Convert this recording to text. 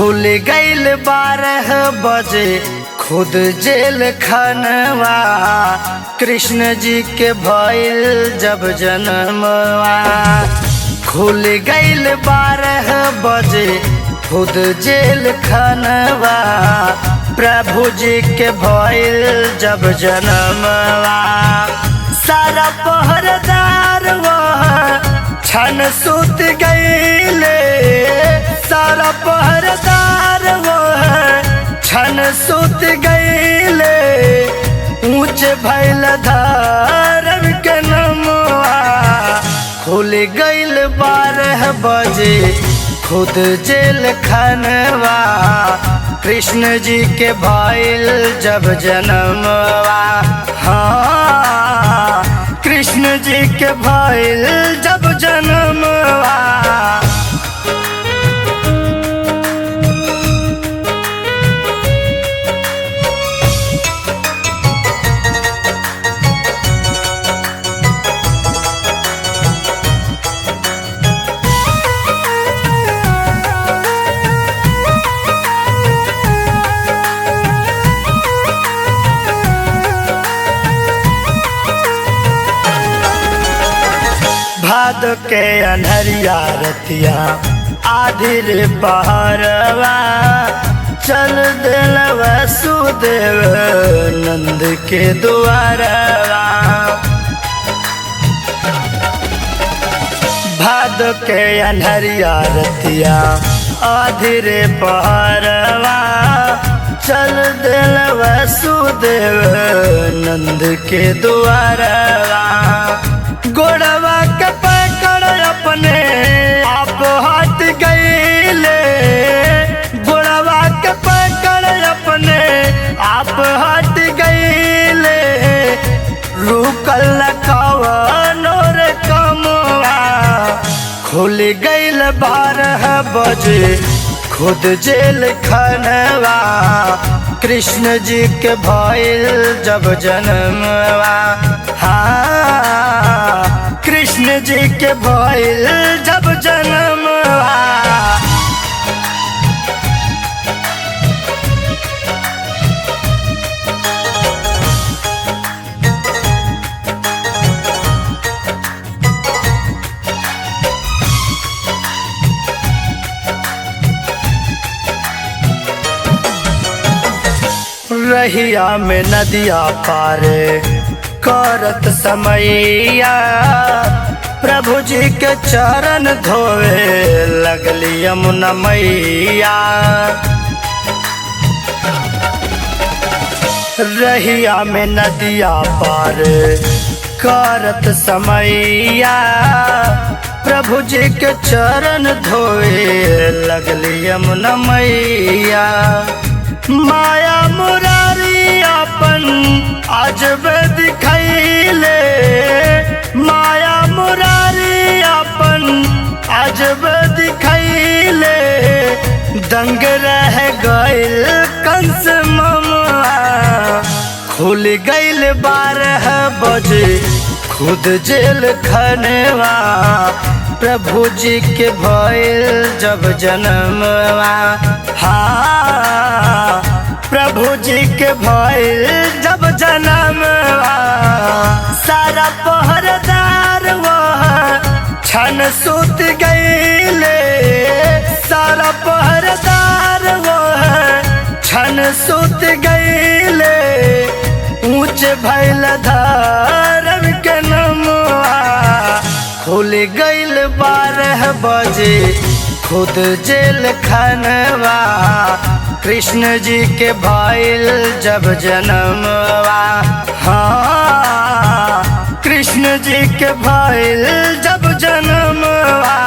खुल गईल 12 बजे खुद जेल खनवा, कृष्ण जी के भइल जब जन्मवा। खुल गईल 12 बजे खुद जेल खनवा, प्रभु जी के भइल जब जन्मवा। सारा पहरेदार छन सुत गईले, सारा पहरेदार छन सुत गईले। ऊंच भइल धर्म के नमवा, खुल गईल 12 बजे खुद जेल खनवा, कृष्ण जी के भइल जब जन्मवा। हाँ, कृष्ण जी के भइल जब जन्मवा। भादो के अन्हरिया रतिया आधी रे पहरवा, चल दिल वसुदेव नंद के द्वारवा। भादो के अन्हरिया रतिया आधी रे पहरवा, चल दिल वसुदेव नंद के द्वारवा। गोड़वा के पकड़ अपने आप हट गईले, गोड़वा के पकड़ अपने आप हट गईले। रुकल कवनो रे कमवा, खुल गईल 12 बजे खुद जेल खनवा, कृष्ण जी के भइल जब जन्मवा। हाँ, कृष्ण जी के भइल जब जन्मवा। रहिया में नदिया पारे करत समैया, प्रभु जी के चरण धोवे लगली यमुना मैया। रहिया में नदिया पार करत समैया, प्रभु जी के चरण धोवे लगली यमुना मैया। माया मुरारी अपन अजब दिखैले, माया मुरारी अपन अजब दिखैले। दंग रह गईल कंस ममवा, खुल गईल 12 बजे खुद जेल खनवा, प्रभु जी के भइल जब जन्मवा। हाँ, प्रभु जी के भइल जब जन्मवा। सारा पहरेदार छन सुत गईले, सारा पहरेदार छन सुत गईले। ऊंच भइल धर्म के नमवा, खुल गईल 12 बजे खुद जेल खनवा, कृष्ण जी के भइल जब जन्मवा। हाँ, कृष्ण जी के भइल जब जन्मवा।